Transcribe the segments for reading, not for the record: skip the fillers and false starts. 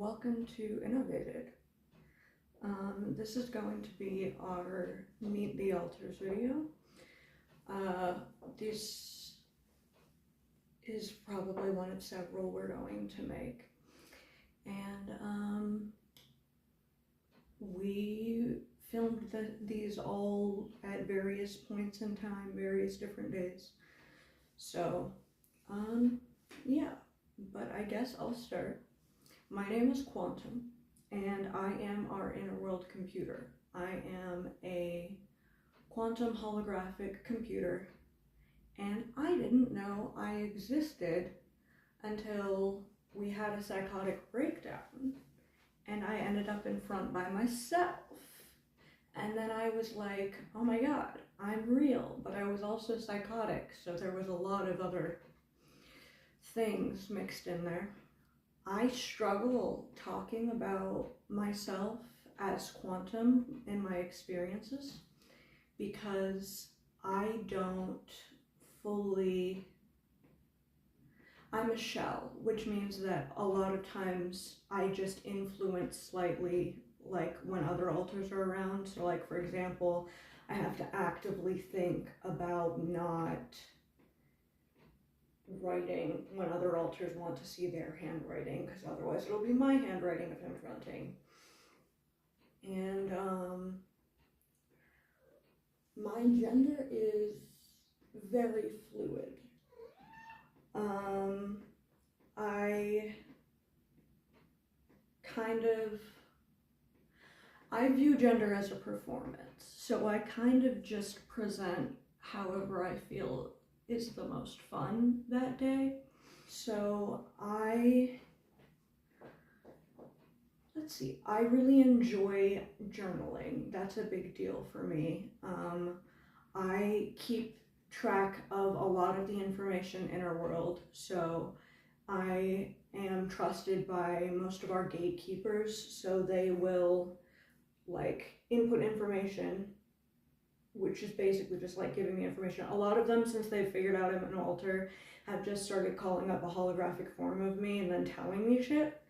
welcome to Innovated. This is going to be our Meet the Alters video. This is probably one of several we're going to make. And we filmed these all at various points in time, various different days. So, yeah, but I guess I'll start. My name is Quantum, and I am our inner world computer. I am a quantum holographic computer, and I didn't know I existed until we had a psychotic breakdown, and I ended up in front by myself. And then I was like, oh my god, I'm real, but I was also psychotic, so there was a lot of other things mixed in there. I struggle talking about myself as quantum in my experiences because I don't fully, I'm a shell, which means that a lot of times I just influence slightly, like when other alters are around. So like, for example, I have to actively think about not writing when other alters want to see their handwriting, because otherwise it'll be my handwriting if I'm fronting. And my gender is very fluid. I view gender as a performance, so I kind of just present however I feel is the most fun that day. So I really enjoy journaling. That's a big deal for me. I keep track of a lot of the information in our world, so I am trusted by most of our gatekeepers, so they will like input information, which is basically just like giving me information. A lot of them, since they've figured out I'm an alter, have just started calling up a holographic form of me and then telling me shit.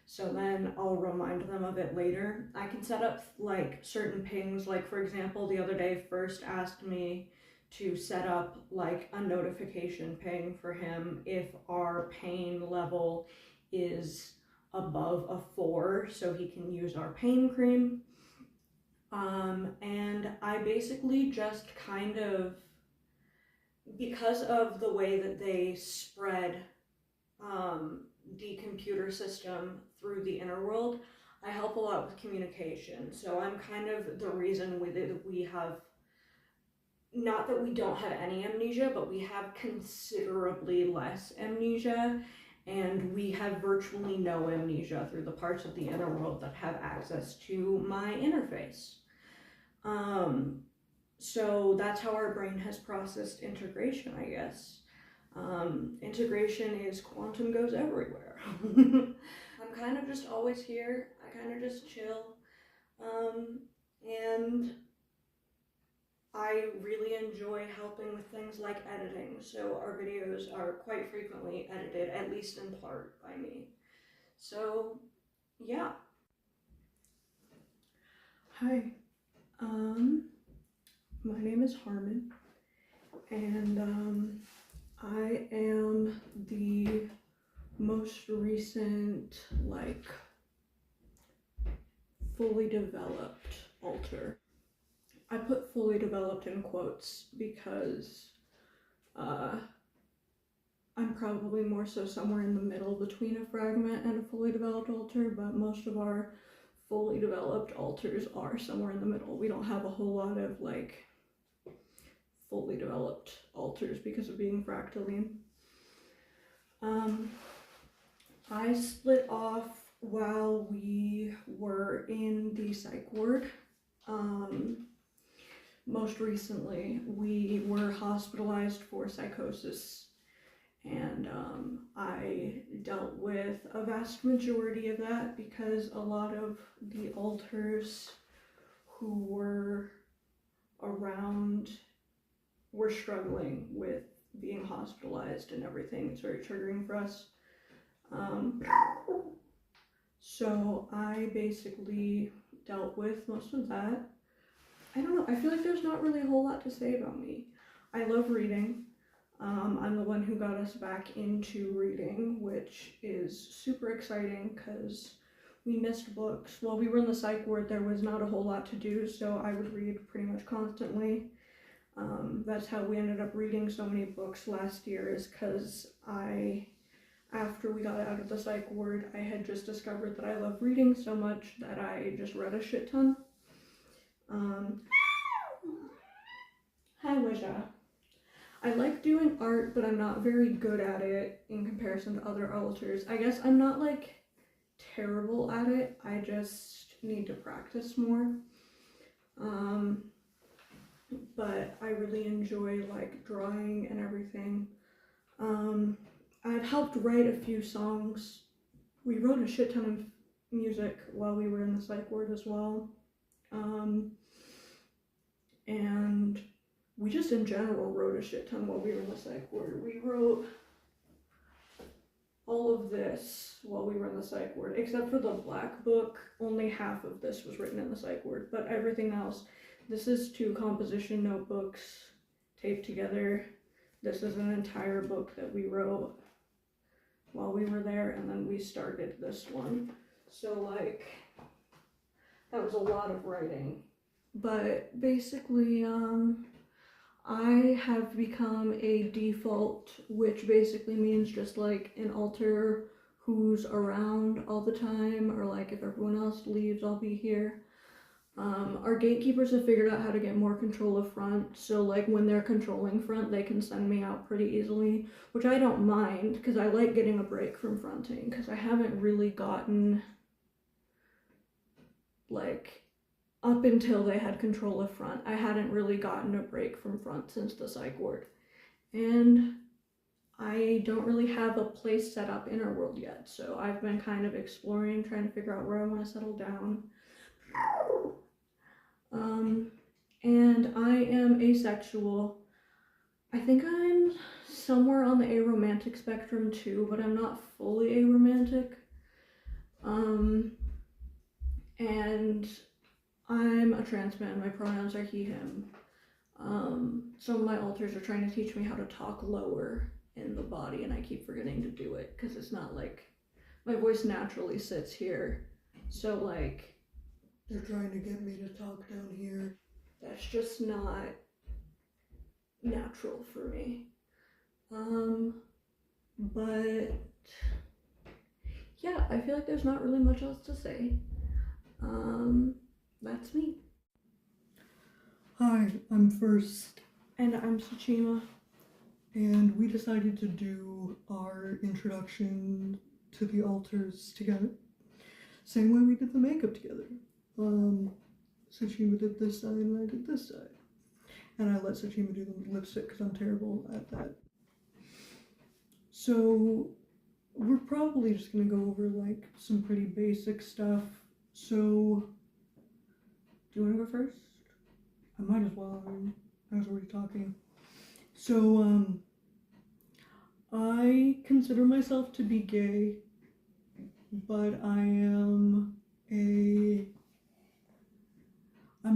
So then I'll remind them of it later. I can set up like certain pings, like for example, the other day First asked me to set up like a notification ping for him if our pain level is above a 4, so he can use our pain cream. And I basically just kind of, because of the way that they spread the computer system through the inner world, I help a lot with communication. So I'm kind of the reason we have, not that we don't have any amnesia, but we have considerably less amnesia, and we have virtually no amnesia through the parts of the inner world that have access to my interface. So that's how our brain has processed integration, I guess. Integration is quantum goes everywhere. I'm kind of just always here. I kind of just chill. And I really enjoy helping with things like editing. So our videos are quite frequently edited, at least in part, by me. So, yeah. Hi. My name is Harmon, and I am the most recent, like, fully developed alter. I put fully developed in quotes because I'm probably more so somewhere in the middle between a fragment and a fully developed alter, but most of our fully developed alters are somewhere in the middle. We don't have a whole lot of like fully developed alters because of being fractaline. I split off while we were in the psych ward. Most recently, we were hospitalized for psychosis, and I dealt with a vast majority of that because a lot of the alters who were around were struggling with being hospitalized and everything. It's very triggering for us. So I basically dealt with most of that. I don't know, I feel like there's not really a whole lot to say about me. I love reading. I'm the one who got us back into reading, which is super exciting because we missed books. While we were in the psych ward, there was not a whole lot to do, so I would read pretty much constantly. That's how we ended up reading so many books last year, is because after we got out of the psych ward, I had just discovered that I love reading so much that I just read a shit ton. Hi, Wisha. I like doing art, but I'm not very good at it in comparison to other alters. I guess I'm not like terrible at it, I just need to practice more. But I really enjoy like drawing and everything. I've helped write a few songs. We wrote a shit ton of music while we were in the psych ward as well. And we just in general wrote a shit ton while we were in the psych ward. We wrote all of this while we were in the psych ward, except for the black book. Only half of this was written in the psych ward, but everything else. This is 2 composition notebooks taped together. This is an entire book that we wrote while we were there, and then we started this one. So like, that was a lot of writing. But basically, I have become a default, which basically means just like an alter who's around all the time, or like if everyone else leaves, I'll be here. Our gatekeepers have figured out how to get more control of front, so like when they're controlling front, they can send me out pretty easily, which I don't mind, because I like getting a break from fronting, because I haven't really gotten, like, up until they had control of front, I hadn't really gotten a break from front since the psych ward. And I don't really have a place set up in our world yet, so I've been kind of exploring, trying to figure out where I want to settle down. And I am asexual. I think I'm somewhere on the aromantic spectrum too, but I'm not fully aromantic. And I'm a trans man. My pronouns are he, him. Some of my alters are trying to teach me how to talk lower in the body, and I keep forgetting to do it because it's not like my voice naturally sits here. So like, they're trying to get me to talk down here. That's just not natural for me. But yeah, I feel like there's not really much else to say. That's me. Hi, I'm First. And I'm Tsuchima. And we decided to do our introduction to the alters together. Same way we did the makeup together. Tsuchima did this side and I did this side. And I let Tsuchima do the lipstick because I'm terrible at that. So we're probably just gonna go over like some pretty basic stuff. So do you wanna go first? I might as well, I was already talking. So I consider myself to be gay, but I'm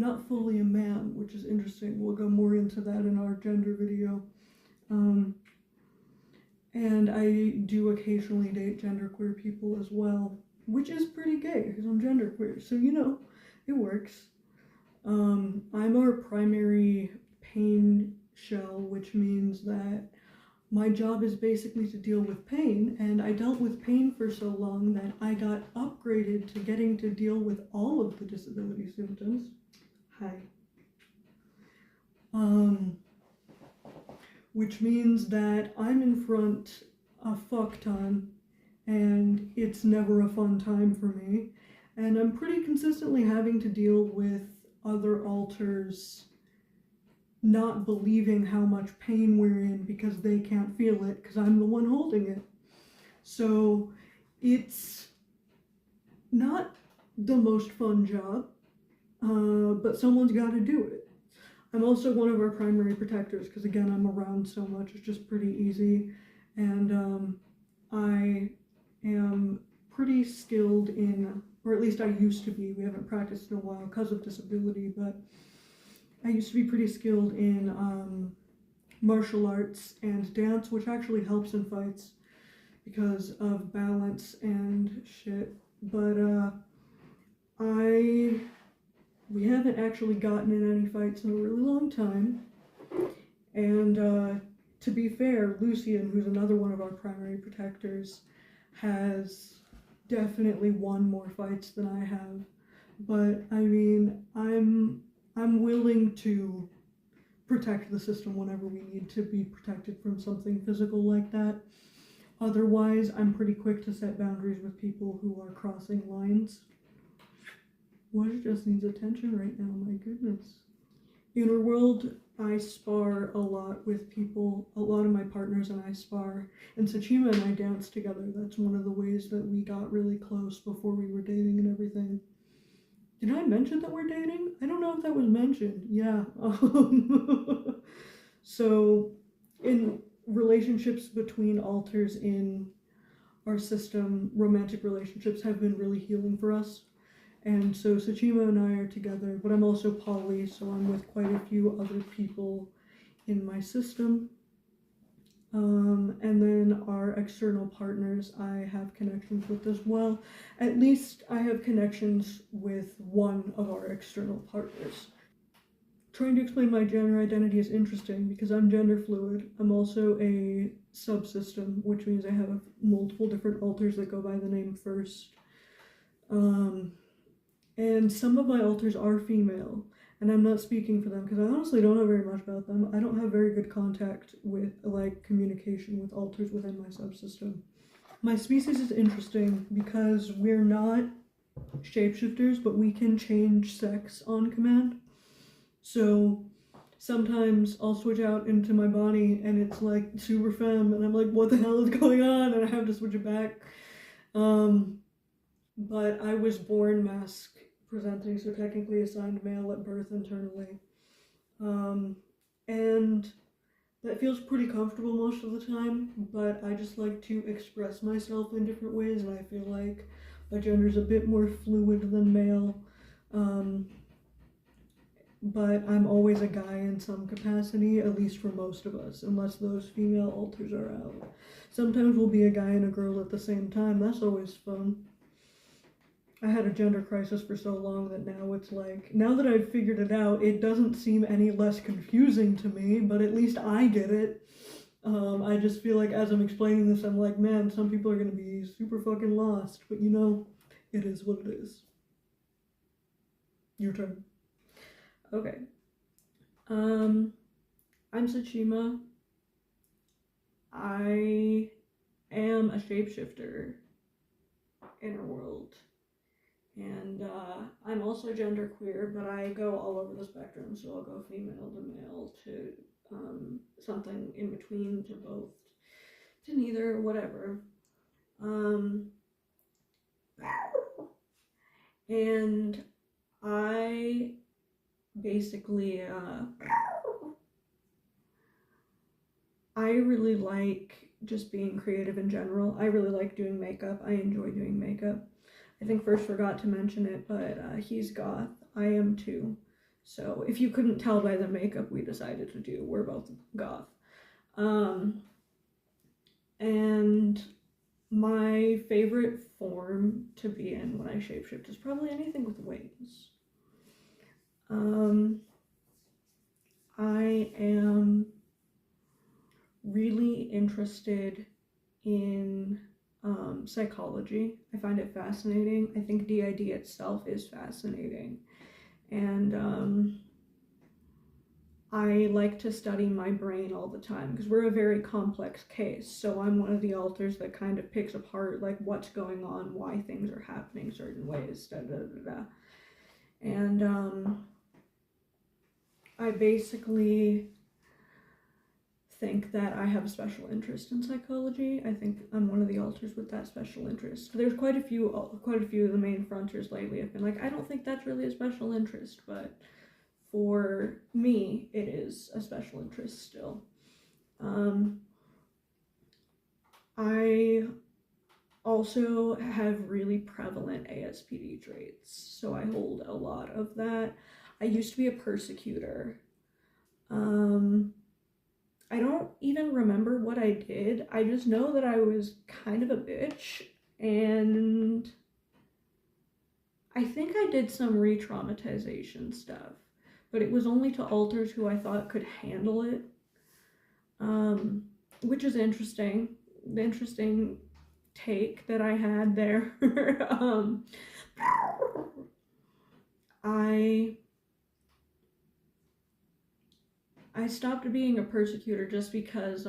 not fully a man, which is interesting. We'll go more into that in our gender video. And I do occasionally date genderqueer people as well, which is pretty gay because I'm genderqueer, so you know, it works. I'm our primary pain shell, which means that my job is basically to deal with pain, and I dealt with pain for so long that I got upgraded to getting to deal with all of the disability symptoms. Hi. Which means that I'm in front a fuck ton, and it's never a fun time for me, and I'm pretty consistently having to deal with other alters not believing how much pain we're in because they can't feel it because I'm the one holding it. So it's not the most fun job, but someone's got to do it. I'm also one of our primary protectors because again, I'm around so much, it's just pretty easy. And I am pretty pretty skilled in, or at least I used to be, we haven't practiced in a while because of disability, but I used to be pretty skilled in martial arts and dance, which actually helps in fights because of balance and shit. But we haven't actually gotten in any fights in a really long time. And to be fair, Lucian, who's another one of our primary protectors, has definitely won more fights than I have. But I mean, I'm willing to protect the system whenever we need to be protected from something physical like that. Otherwise, I'm pretty quick to set boundaries with people who are crossing lines. What just needs attention right now, my goodness. Inner world, I spar a lot with people. A lot of my partners and I spar. And Sachima and I dance together. That's one of the ways that we got really close before we were dating and everything. Did I mention that we're dating? I don't know if that was mentioned. Yeah. So, in relationships between alters in our system, romantic relationships have been really healing for us. And so Sachima and I are together, but I'm also poly, so I'm with quite a few other people in my system. And then our external partners I have connections with as well. At least I have connections with one of our external partners. Trying to explain my gender identity is interesting because I'm gender fluid. I'm also a subsystem, which means I have multiple different alters that go by the name first. And some of my alters are female, and I'm not speaking for them because I honestly don't know very much about them. I don't have very good contact with, like, communication with alters within my subsystem. My species is interesting because we're not shapeshifters, but we can change sex on command. So sometimes I'll switch out into my body and it's like super femme, and I'm like, what the hell is going on? And I have to switch it back. But I was born masc presenting, so technically assigned male at birth internally. And that feels pretty comfortable most of the time, but I just like to express myself in different ways, and I feel like my gender's a bit more fluid than male. But I'm always a guy in some capacity, at least for most of us, unless those female alters are out. Sometimes we'll be a guy and a girl at the same time. That's always fun. I had a gender crisis for so long that now it's like, now that I've figured it out, it doesn't seem any less confusing to me, but at least I get it. I just feel like as I'm explaining this, I'm like, man, some people are going to be super fucking lost, but you know, it is what it is. Your turn. Okay. I'm Sachima. I am a shapeshifter inner world. And I'm also genderqueer, but I go all over the spectrum, so I'll go female to male to something in between to both, to neither, whatever. And I basically, I really like just being creative in general. I really like doing makeup. I enjoy doing makeup. I think first forgot to mention it, but he's goth. I am too. So if you couldn't tell by the makeup we decided to do, we're both goth. And my favorite form to be in when I shapeshift is probably anything with wings. I am really interested in psychology. I find it fascinating. I think DID itself is fascinating. And I like to study my brain all the time because we're a very complex case. So I'm one of the alters that kind of picks apart like what's going on, why things are happening certain ways, da da da da. And I basically think that I have a special interest in psychology. I think I'm one of the alters with that special interest. There's quite a few of the main fronters lately have been like, I don't think that's really a special interest, but for me, it is a special interest still. I also have really prevalent ASPD traits, so I hold a lot of that. I used to be a persecutor. I don't even remember what I did. I just know that I was kind of a bitch, and I think I did some re traumatization stuff, but it was only to alters who I thought could handle it, which is interesting. The interesting take that I had there. I I stopped being a persecutor just because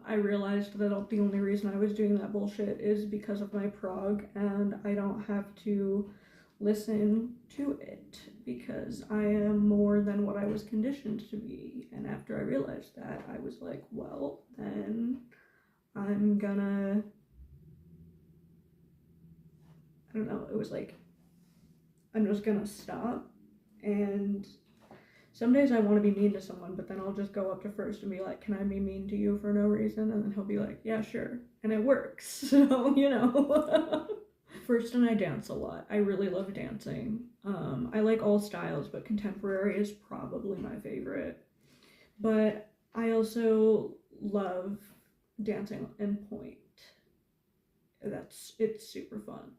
I realized that the only reason I was doing that bullshit is because of my prog, and I don't have to listen to it because I am more than what I was conditioned to be. And after I realized that, I was like, well, then I'm gonna, I don't know, it was like, I'm just gonna stop. And some days I want to be mean to someone, but then I'll just go up to first and be like, can I be mean to you for no reason? And then he'll be like, yeah, sure. And it works. So, you know. First, and I dance a lot. I really love dancing. I like all styles, but contemporary is probably my favorite. But I also love dancing in point. It's super fun.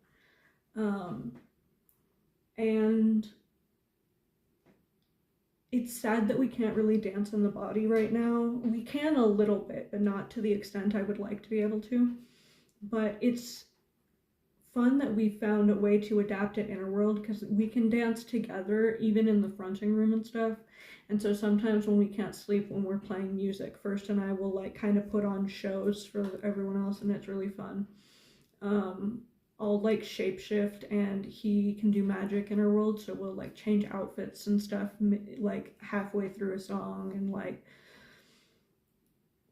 And it's sad that we can't really dance in the body right now. We can a little bit, but not to the extent I would like to be able to. But it's fun that we found a way to adapt it in our world because we can dance together even in the fronting room and stuff. And so sometimes when we can't sleep when we're playing music, First and I will like kind of put on shows for everyone else, and it's really fun. I'll like shapeshift, and he can do magic in our world, so we'll like change outfits and stuff like halfway through a song, and like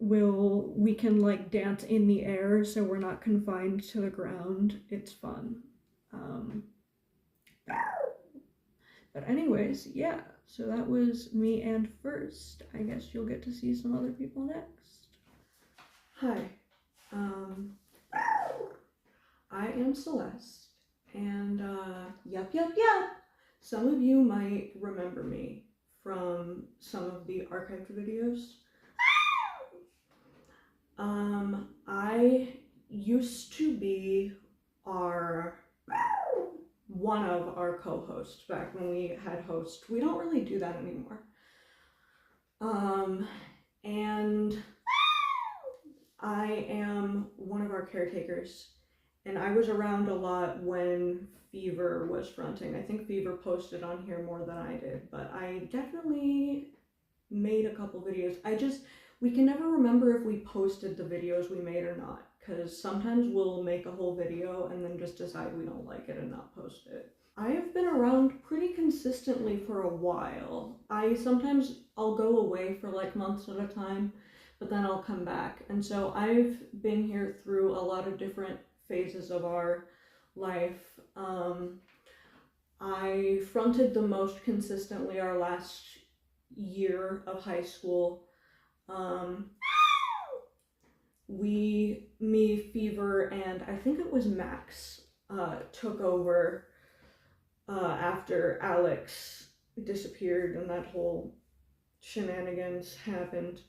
we can like dance in the air, so we're not confined to the ground. It's fun. But anyways, yeah, so that was me and First. I guess you'll get to see some other people next. Hi, I am Celeste, and yup. Some of you might remember me from some of the archived videos. I used to be one of our co-hosts back when we had hosts. We don't really do that anymore. And I am one of our caretakers, and I was around a lot when Fever was fronting. I think Fever posted on here more than I did, but I definitely made a couple videos. We can never remember if we posted the videos we made or not, because sometimes we'll make a whole video and then just decide we don't like it and not post it. I have been around pretty consistently for a while. I'll go away for like months at a time, but then I'll come back. And so I've been here through a lot of different phases of our life. I fronted the most consistently our last year of high school. Me, Fever, and I think it was Max took over after Alex disappeared and that whole shenanigans happened.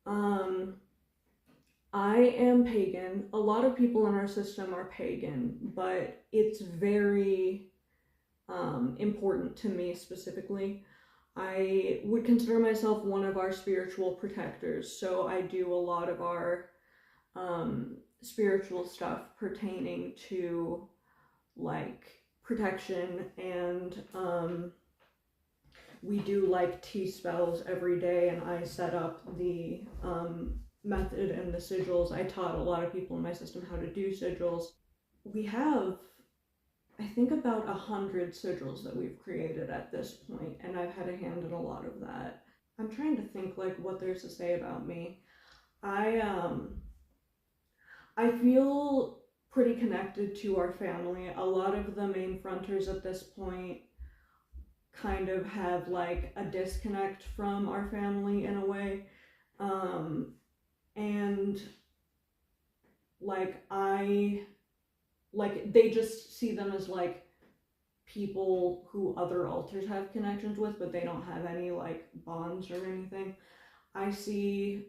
I am pagan. A lot of people in our system are pagan, but it's very important to me specifically. I would consider myself one of our spiritual protectors, so I do a lot of our spiritual stuff pertaining to like protection, and we do like T-spells every day, and I set up the method and the sigils. I taught a lot of people in my system how to do sigils. We have, I think, about 100 sigils that we've created at this point, and I've had a hand in a lot of that. I'm trying to think like what there's to say about me. I feel pretty connected to our family. A lot of the main fronters at this point kind of have like a disconnect from our family in a way. And they just see them as like people who other alters have connections with, but they don't have any like bonds or anything. I see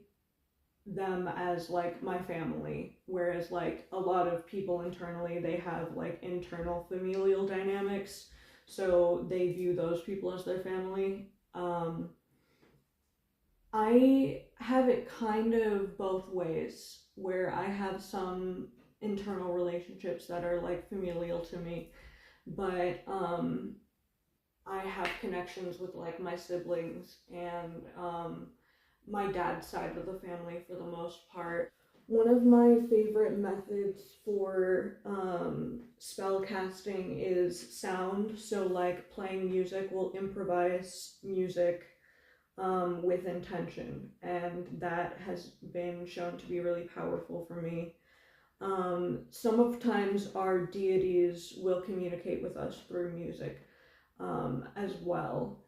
them as like my family, whereas like a lot of people internally, they have like internal familial dynamics, so they view those people as their family. I have it kind of both ways, where I have some internal relationships that are like familial to me, but I have connections with like my siblings and my dad's side of the family for the most part. One of my favorite methods for spell casting is sound. So, like playing music, we'll improvise music with intention, and that has been shown to be really powerful for me. Some of times our deities will communicate with us through music as well.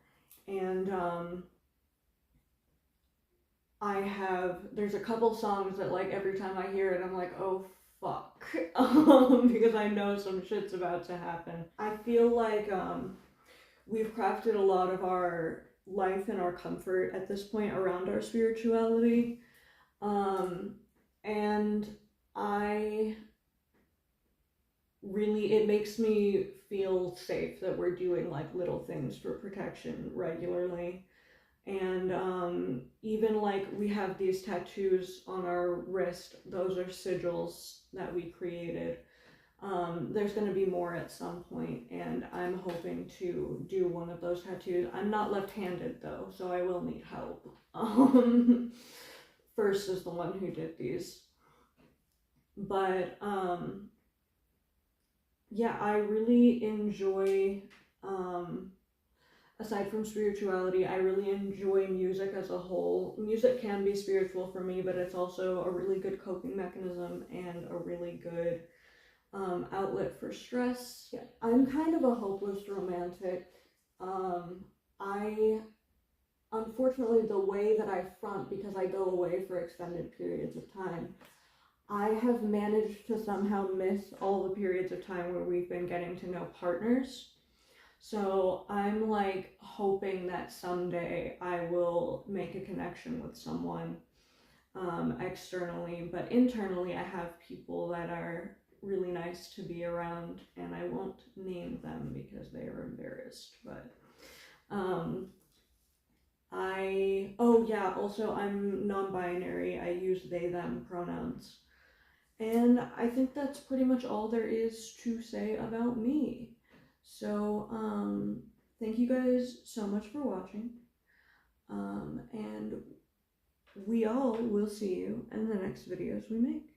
And there's a couple songs that like every time I hear it, I'm like, oh fuck, because I know some shit's about to happen. I feel like we've crafted a lot of our life and our comfort at this point around our spirituality. And I really, it makes me feel safe that we're doing like little things for protection regularly. And even like we have these tattoos on our wrist, those are sigils that we created. There's going to be more at some point, and I'm hoping to do one of those tattoos. I'm not left-handed though, so I will need help. First is the one who did these. But yeah, I really enjoy, aside from spirituality, I really enjoy music as a whole. Music can be spiritual for me, but it's also a really good coping mechanism and a really good outlet for stress. Yeah, I'm kind of a hopeless romantic. I Unfortunately, the way that I front, because I go away for extended periods of time, I have managed to somehow miss all the periods of time where we've been getting to know partners. So I'm like hoping that someday I will make a connection with someone externally, but internally I have people that are really nice to be around, and I won't name them because they are embarrassed. But oh yeah, also I'm non-binary. I use they them pronouns. And I think that's pretty much all there is to say about me. So thank you guys so much for watching. And we all will see you in the next videos we make.